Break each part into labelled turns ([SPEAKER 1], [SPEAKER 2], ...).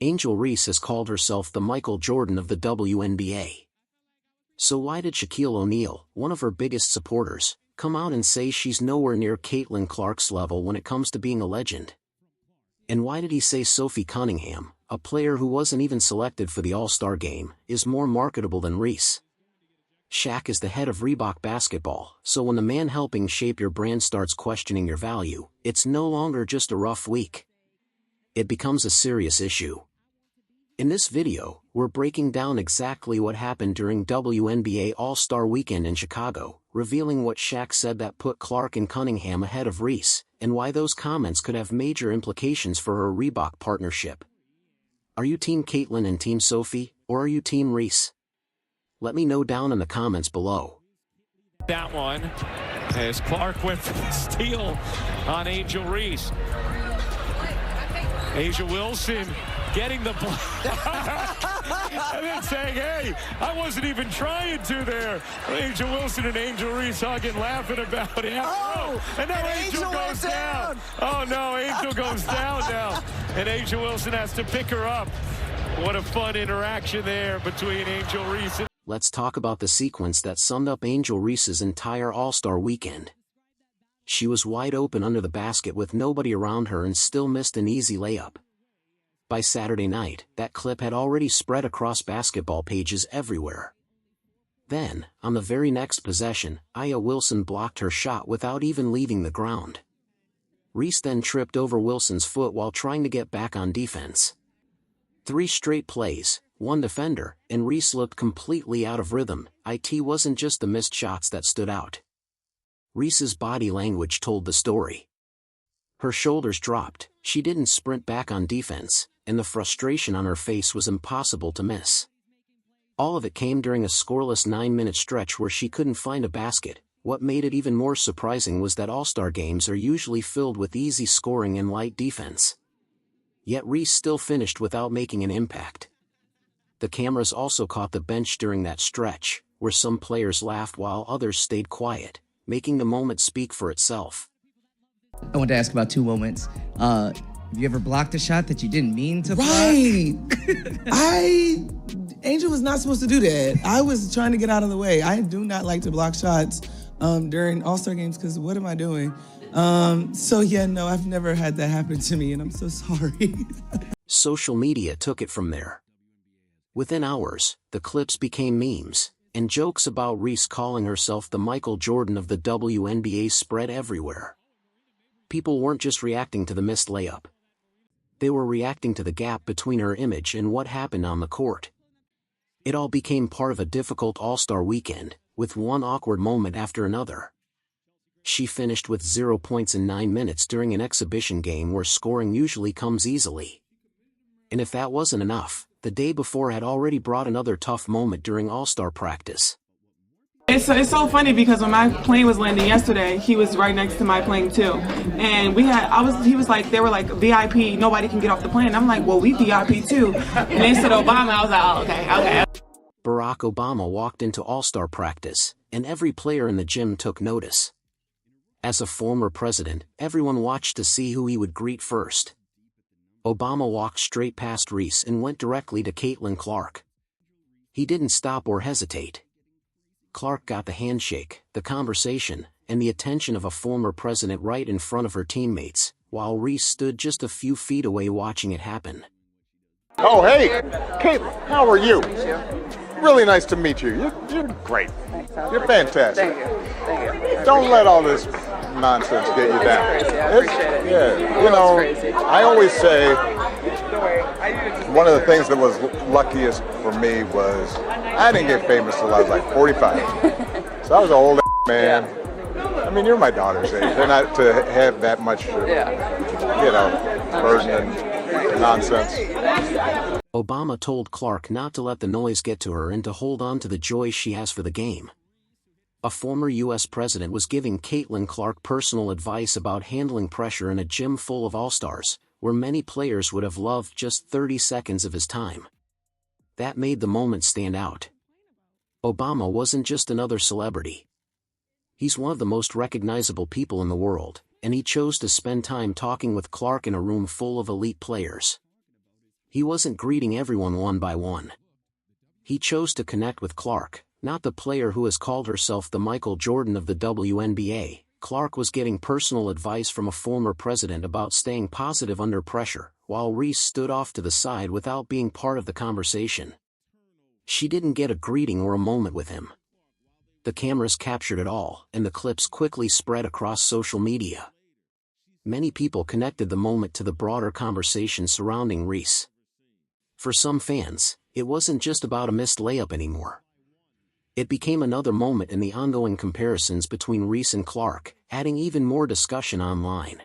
[SPEAKER 1] Angel Reese has called herself the Michael Jordan of the WNBA. So why did Shaquille O'Neal, one of her biggest supporters, come out and say she's nowhere near Caitlin Clark's level when it comes to being a legend? And why did he say Sophie Cunningham, a player who wasn't even selected for the All-Star game, is more marketable than Reese? Shaq is the head of Reebok basketball, so when the man helping shape your brand starts questioning your value, it's no longer just a rough week. It becomes a serious issue. In this video, we're breaking down exactly what happened during WNBA All-Star Weekend in Chicago, revealing what Shaq said that put Clark and Cunningham ahead of Reese, and why those comments could have major implications for her Reebok partnership. Are you Team Caitlin and Team Sophie, or are you Team Reese? Let me know down in the comments below.
[SPEAKER 2] That one, as Clark went for the steal on Angel Reese. Asia Wilson getting the block and then saying, hey, I wasn't even trying to there. Angel Wilson and Angel Reese hugging, laughing about it.
[SPEAKER 3] Oh,
[SPEAKER 2] and now Angel goes down. Oh, no, Angel goes down now. And Angel Wilson has to pick her up. What a fun interaction there between Angel Reese and...
[SPEAKER 1] Let's talk about the sequence that summed up Angel Reese's entire All-Star Weekend. She was wide open under the basket with nobody around her and still missed an easy layup. By Saturday night, that clip had already spread across basketball pages everywhere. Then, on the very next possession, A'ja Wilson blocked her shot without even leaving the ground. Reese then tripped over Wilson's foot while trying to get back on defense. 3 straight plays, 1 defender, and Reese looked completely out of rhythm. It wasn't just the missed shots that stood out. Reese's body language told the story. Her shoulders dropped, she didn't sprint back on defense, and the frustration on her face was impossible to miss. All of it came during a scoreless 9-minute stretch where she couldn't find a basket. What made it even more surprising was that All-Star games are usually filled with easy scoring and light defense. Yet Reese still finished without making an impact. The cameras also caught the bench during that stretch, where some players laughed while others stayed quiet, making the moment speak for itself.
[SPEAKER 4] I want to ask about 2 moments. Have you ever blocked a shot that you didn't mean to block?
[SPEAKER 3] Right. Angel was not supposed to do that. I was trying to get out of the way. I do not like to block shots during All-Star games because what am I doing? So yeah, no, I've never had that happen to me and I'm so sorry.
[SPEAKER 1] Social media took it from there. Within hours, the clips became memes, and jokes about Reese calling herself the Michael Jordan of the WNBA spread everywhere. People weren't just reacting to the missed layup. They were reacting to the gap between her image and what happened on the court. It all became part of a difficult All-Star weekend, with one awkward moment after another. She finished with 0 points in 9 minutes during an exhibition game where scoring usually comes easily. And if that wasn't enough, the day before had already brought another tough moment during All-Star practice.
[SPEAKER 5] It's so funny because when my plane was landing yesterday, he was right next to my plane too. And he was like, they were like, VIP, nobody can get off the plane. I'm like, well, we VIP too. And they said Obama, I was like, oh, okay.
[SPEAKER 1] Barack Obama walked into All-Star practice, and every player in the gym took notice. As a former president, everyone watched to see who he would greet first. Obama walked straight past Reese and went directly to Caitlin Clark. He didn't stop or hesitate. Clark got the handshake, the conversation, and the attention of a former president right in front of her teammates, while Reese stood just a few feet away watching it happen.
[SPEAKER 6] Oh, hey, Caitlin, how are you? Really nice to meet you. You're great. You're fantastic.
[SPEAKER 7] Thank you.
[SPEAKER 6] Don't let all this nonsense get you down. Yeah, you know, I always say one of the things that was luckiest for me was I didn't get famous till I was like 45. So I was an old man. I mean, you're my daughter's age. They're not to have that much, burden and nonsense.
[SPEAKER 1] Obama told Clark not to let the noise get to her and to hold on to the joy she has for the game. A former U.S. president was giving Caitlin Clark personal advice about handling pressure in a gym full of all-stars, where many players would have loved just 30 seconds of his time. That made the moment stand out. Obama wasn't just another celebrity. He's one of the most recognizable people in the world, and he chose to spend time talking with Clark in a room full of elite players. He wasn't greeting everyone one by one. He chose to connect with Clark, not the player who has called herself the Michael Jordan of the WNBA. Clark was getting personal advice from a former president about staying positive under pressure, while Reese stood off to the side without being part of the conversation. She didn't get a greeting or a moment with him. The cameras captured it all, and the clips quickly spread across social media. Many people connected the moment to the broader conversation surrounding Reese. For some fans, it wasn't just about a missed layup anymore. It became another moment in the ongoing comparisons between Reese and Clark, adding even more discussion online.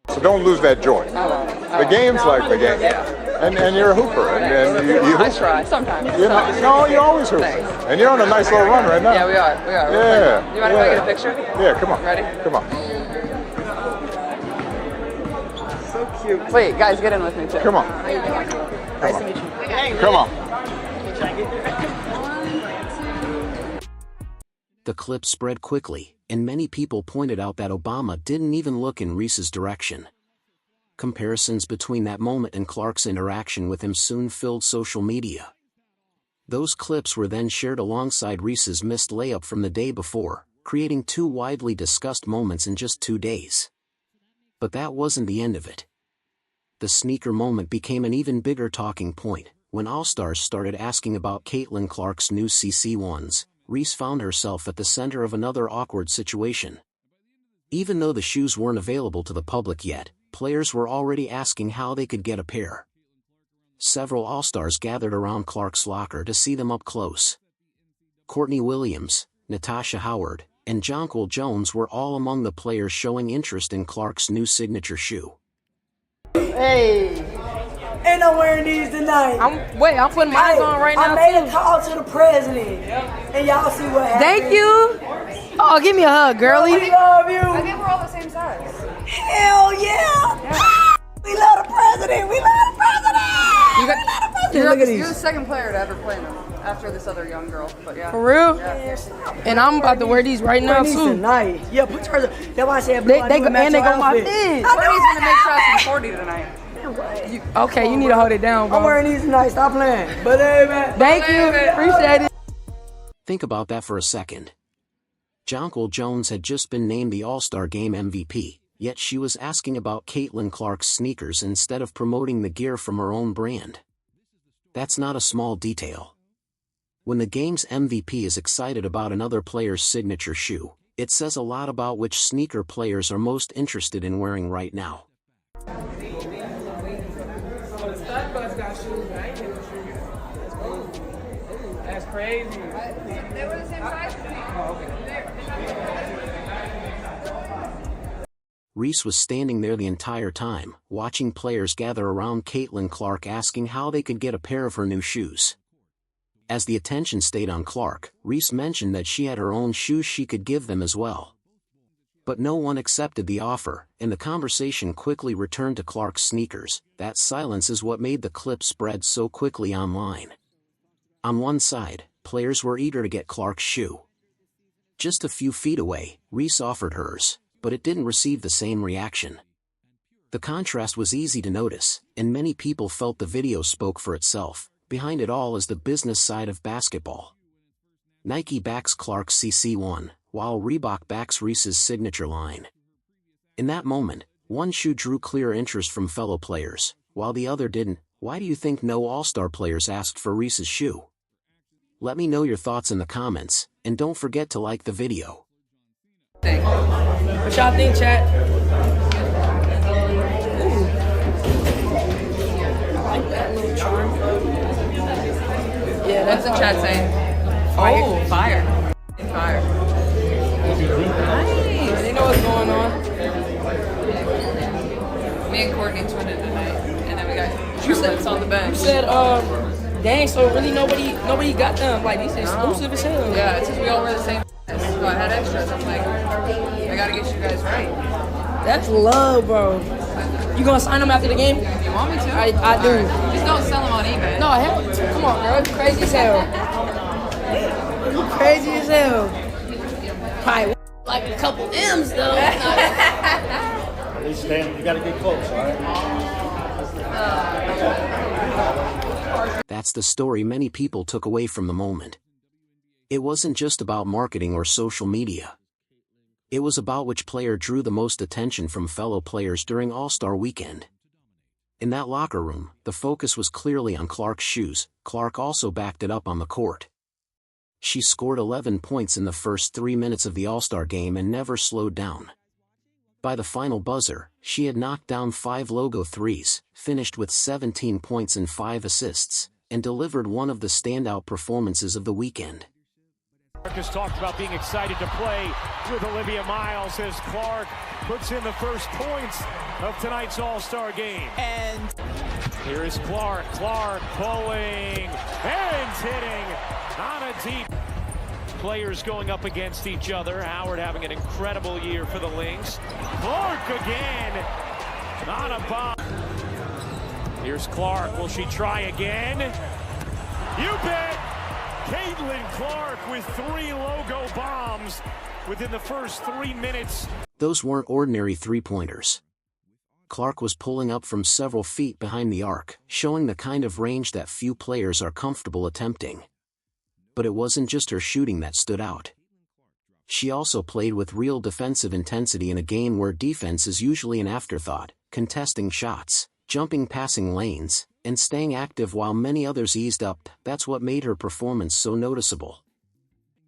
[SPEAKER 6] So don't lose that joy. The game's like the game. And you're a hooper. And you
[SPEAKER 7] I try, sometimes.
[SPEAKER 6] No, you always hoop. And you're on a nice little run right now.
[SPEAKER 7] Yeah, we are.
[SPEAKER 6] Yeah.
[SPEAKER 7] You mind if I get a picture?
[SPEAKER 6] Yeah, come on.
[SPEAKER 7] Ready?
[SPEAKER 6] Come on.
[SPEAKER 7] So cute. Wait, guys, get in with me too.
[SPEAKER 6] Come on.
[SPEAKER 7] Nice to meet you.
[SPEAKER 6] Come on.
[SPEAKER 1] The clip spread quickly, and many people pointed out that Obama didn't even look in Reese's direction. Comparisons between that moment and Clark's interaction with him soon filled social media. Those clips were then shared alongside Reese's missed layup from the day before, creating two widely discussed moments in just 2 days. But that wasn't the end of it. The sneaker moment became an even bigger talking point. When All-Stars started asking about Caitlin Clark's new CC1s, Reese found herself at the center of another awkward situation. Even though the shoes weren't available to the public yet, players were already asking how they could get a pair. Several All-Stars gathered around Clark's locker to see them up close. Courtney Williams, Natasha Howard, and Jonquil Jones were all among the players showing interest in Clark's new signature shoe.
[SPEAKER 8] Hey. And I'm wearing these tonight.
[SPEAKER 7] I'm putting mine on right now.
[SPEAKER 8] I made a call to the president. And y'all see what happened.
[SPEAKER 7] Thank you. Oh, give me a hug, girlie.
[SPEAKER 8] We love you.
[SPEAKER 7] I think we're all the same size.
[SPEAKER 8] Hell yeah. We love the president. We love the president.
[SPEAKER 7] You're the second player to ever play them after this other young girl. But yeah.
[SPEAKER 9] For real?
[SPEAKER 8] Yeah.
[SPEAKER 9] And I'm about to wear these right now too.
[SPEAKER 8] Tonight. Yeah, put yours. That's why I said
[SPEAKER 9] They go my fit.
[SPEAKER 7] Courtney's gonna make sure I some 40 tonight.
[SPEAKER 9] Okay, you need to hold it down, bro.
[SPEAKER 8] I'm wearing these tonight. Stop playing. But hey, man.
[SPEAKER 9] Thank you. Appreciate it.
[SPEAKER 1] Think about that for a second. Jonquil Jones had just been named the All-Star Game MVP, yet she was asking about Caitlin Clark's sneakers instead of promoting the gear from her own brand. That's not a small detail. When the game's MVP is excited about another player's signature shoe, it says a lot about which sneaker players are most interested in wearing right now.
[SPEAKER 9] That's crazy.
[SPEAKER 7] They were the same size as me. Oh, okay.
[SPEAKER 1] Reese was standing there the entire time, watching players gather around Caitlin Clark asking how they could get a pair of her new shoes. As the attention stayed on Clark, Reese mentioned that she had her own shoes she could give them as well. But no one accepted the offer, and the conversation quickly returned to Clark's sneakers. That silence is what made the clip spread so quickly online. On one side, players were eager to get Clark's shoe. Just a few feet away, Reese offered hers, but it didn't receive the same reaction. The contrast was easy to notice, and many people felt the video spoke for itself. Behind it all is the business side of basketball. Nike backs Clark's CC1, while Reebok backs Reese's signature line. In that moment, one shoe drew clear interest from fellow players, while the other didn't. Why do you think no All-Star players asked for Reese's shoe? Let me know your thoughts in the comments, and don't forget to like the video.
[SPEAKER 9] What y'all think, chat?
[SPEAKER 7] Yeah, that's the chat saying. Oh, fire. Fire. Nice.
[SPEAKER 9] They know what's going on.
[SPEAKER 7] Me and Courtney twinned tonight, and then we got triplets on the bench.
[SPEAKER 9] You said, dang, so really nobody got them. Like, these exclusive as hell.
[SPEAKER 7] Yeah, it's just we all wear the same. So I had extras. I'm like, I gotta get you guys right.
[SPEAKER 9] That's love, bro. You gonna sign them after the game?
[SPEAKER 7] You want me to?
[SPEAKER 9] I do.
[SPEAKER 7] Right. Just don't sell them on eBay.
[SPEAKER 9] No, hell, come on, girl. You crazy as hell. You crazy as hell. Probably like a couple M's though.
[SPEAKER 10] At least stand. You gotta get close, all right?
[SPEAKER 1] That's the story many people took away from the moment. It wasn't just about marketing or social media. It was about which player drew the most attention from fellow players during All-Star Weekend. In that locker room, the focus was clearly on Clark's shoes. Clark also backed it up on the court. She scored 11 points in the first 3 minutes of the All-Star game and never slowed down. By the final buzzer, she had knocked down 5 logo threes, finished with 17 points and 5 assists, and delivered one of the standout performances of the weekend.
[SPEAKER 2] Marcus talked about being excited to play with Olivia Miles as Clark puts in the first points of tonight's All-Star game. And here is Clark. Clark pulling and hitting on a deep. Players going up against each other. Howard having an incredible year for the Lynx. Clark again on a bomb. Here's Clark. Will she try again? You bet! Caitlin Clark with 3 logo bombs within the first 3 minutes.
[SPEAKER 1] Those weren't ordinary three-pointers. Clark was pulling up from several feet behind the arc, showing the kind of range that few players are comfortable attempting. But it wasn't just her shooting that stood out. She also played with real defensive intensity in a game where defense is usually an afterthought, contesting shots, jumping passing lanes, and staying active while many others eased up. That's what made her performance so noticeable.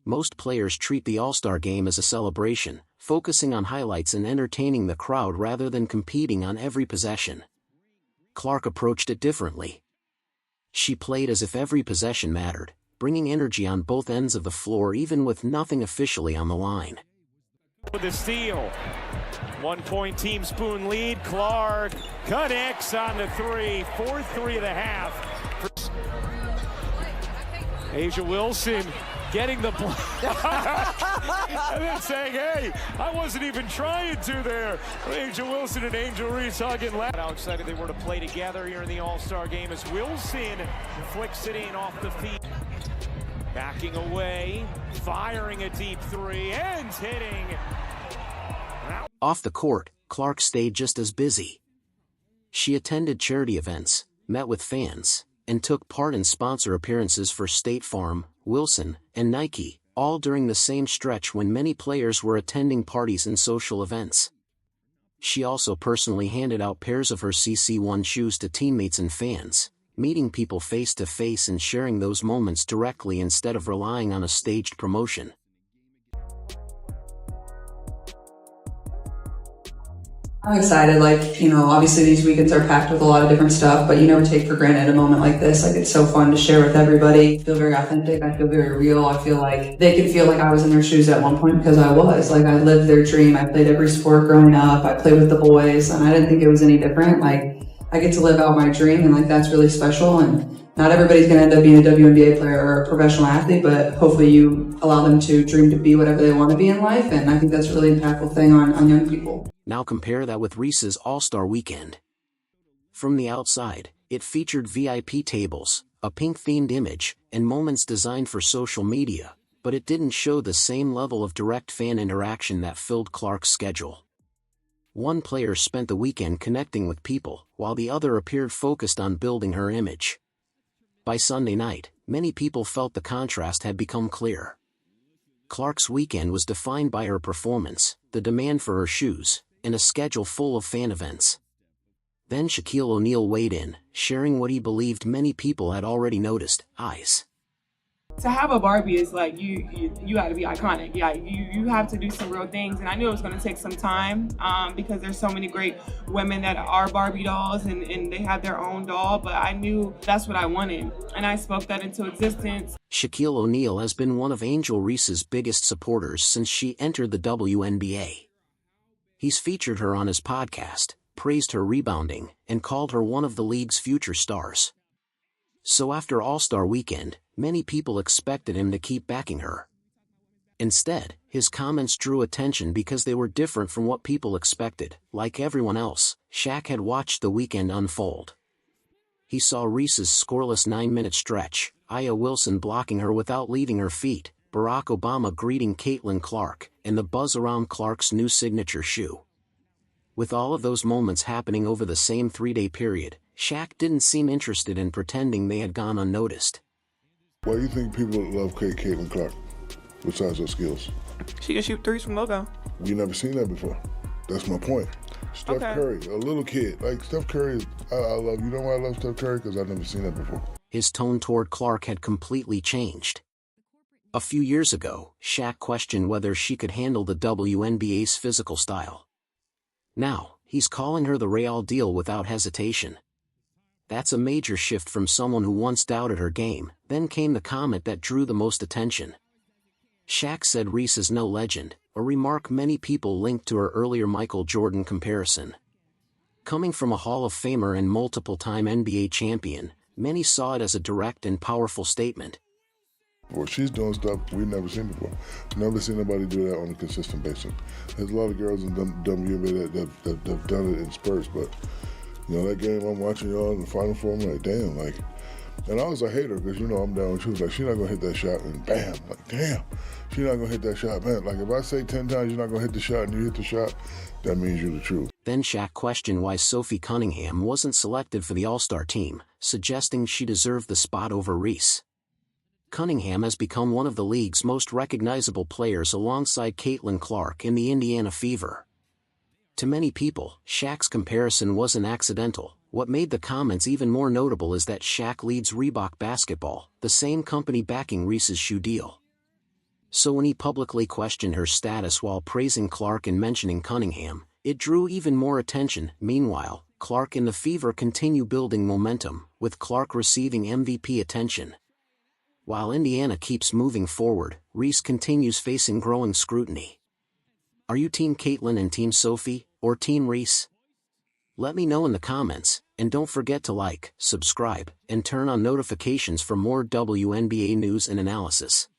[SPEAKER 1] Most players treat the All-Star game as a celebration, focusing on highlights and entertaining the crowd rather than competing on every possession. Clark approached it differently. She played as if every possession mattered, bringing energy on both ends of the floor even with nothing officially on the line.
[SPEAKER 2] With the steal. 1-point team spoon lead. Clark connects on the 3. 4-3 of the half. A'ja Wilson getting the and then saying, hey, I wasn't even trying to there. A'ja Wilson and Angel Reese hugging. How excited they were to play together here in the All-Star game as Wilson flicks it in off the feet. Backing away, firing a deep 3 and hitting.
[SPEAKER 1] Off the court, Clark stayed just as busy. She attended charity events, met with fans, and took part in sponsor appearances for State Farm, Wilson, and Nike, all during the same stretch when many players were attending parties and social events. She also personally handed out pairs of her CC1 shoes to teammates and fans, meeting people face to face and sharing those moments directly instead of relying on a staged promotion.
[SPEAKER 10] I'm excited, obviously these weekends are packed with a lot of different stuff, but you never take for granted a moment like this. It's so fun to share with everybody. I feel very authentic. I feel very real. I feel like they could feel like I was in their shoes at one point because I was. I lived their dream. I played every sport growing up. I played with the boys, and I didn't think it was any different. I get to live out my dream, and that's really special. And not everybody's going to end up being a WNBA player or a professional athlete, but hopefully you allow them to dream to be whatever they want to be in life. And I think that's a really impactful thing on young people.
[SPEAKER 1] Now compare that with Reese's All-Star Weekend. From the outside, it featured VIP tables, a pink-themed image, and moments designed for social media, but it didn't show the same level of direct fan interaction that filled Clark's schedule. One player spent the weekend connecting with people, while the other appeared focused on building her image. By Sunday night, many people felt the contrast had become clear. Clark's weekend was defined by her performance, the demand for her shoes, and a schedule full of fan events. Then Shaquille O'Neal weighed in, sharing what he believed many people had already noticed: eyes.
[SPEAKER 5] To have a Barbie is you got to be iconic. Yeah, you have to do some real things, and I knew it was going to take some time because there's so many great women that are Barbie dolls and they have their own doll, but I knew that's what I wanted, and I spoke that into existence.
[SPEAKER 1] Shaquille O'Neal has been one of Angel Reese's biggest supporters since she entered the WNBA. He's featured her on his podcast, praised her rebounding, and called her one of the league's future stars. So after All-Star Weekend, many people expected him to keep backing her. Instead, his comments drew attention because they were different from what people expected. Like everyone else, Shaq had watched the weekend unfold. He saw Reese's scoreless 9-minute stretch, A'ja Wilson blocking her without leaving her feet, Barack Obama greeting Caitlin Clark, and the buzz around Clark's new signature shoe. With all of those moments happening over the same 3-day period, Shaq didn't seem interested in pretending they had gone unnoticed.
[SPEAKER 11] Why do you think people love Caitlin Clark, besides her skills?
[SPEAKER 5] She can shoot threes from logo.
[SPEAKER 11] We never seen that before. That's my point. Steph Curry, a little kid. Like, Steph Curry, I love, you know why I love Steph Curry? Because I've never seen that before.
[SPEAKER 1] His tone toward Clark had completely changed. A few years ago, Shaq questioned whether she could handle the WNBA's physical style. Now, he's calling her the real deal without hesitation. That's a major shift from someone who once doubted her game. Then came the comment that drew the most attention. Shaq said Reese is no legend, a remark many people linked to her earlier Michael Jordan comparison. Coming from a Hall of Famer and multiple-time NBA champion, many saw it as a direct and powerful statement.
[SPEAKER 11] Well, she's doing stuff we've never seen before. Never seen nobody do that on a consistent basis. There's a lot of girls in WNBA that have done it in spurts, but you know, that game I'm watching y'all in the Final Four, I'm like, damn, like, and I was a hater because, you know, I'm down with you. Like, she's not gonna hit that shot, and bam, like, damn, she's not gonna hit that shot, man. Like, if I say 10 times you're not gonna hit the shot and you hit the shot, that means you're the truth.
[SPEAKER 1] Then Shaq questioned why Sophie Cunningham wasn't selected for the All-Star team, suggesting she deserved the spot over Reese. Cunningham has become one of the league's most recognizable players alongside Caitlin Clark in the Indiana Fever. To many people, Shaq's comparison wasn't accidental. What made the comments even more notable is that Shaq leads Reebok Basketball, the same company backing Reese's shoe deal. So when he publicly questioned her status while praising Clark and mentioning Cunningham, it drew even more attention. Meanwhile, Clark and the Fever continue building momentum, with Clark receiving MVP attention. While Indiana keeps moving forward, Reese continues facing growing scrutiny. Are you Team Caitlin and Team Sophie, or Team Reese? Let me know in the comments, and don't forget to like, subscribe, and turn on notifications for more WNBA news and analysis.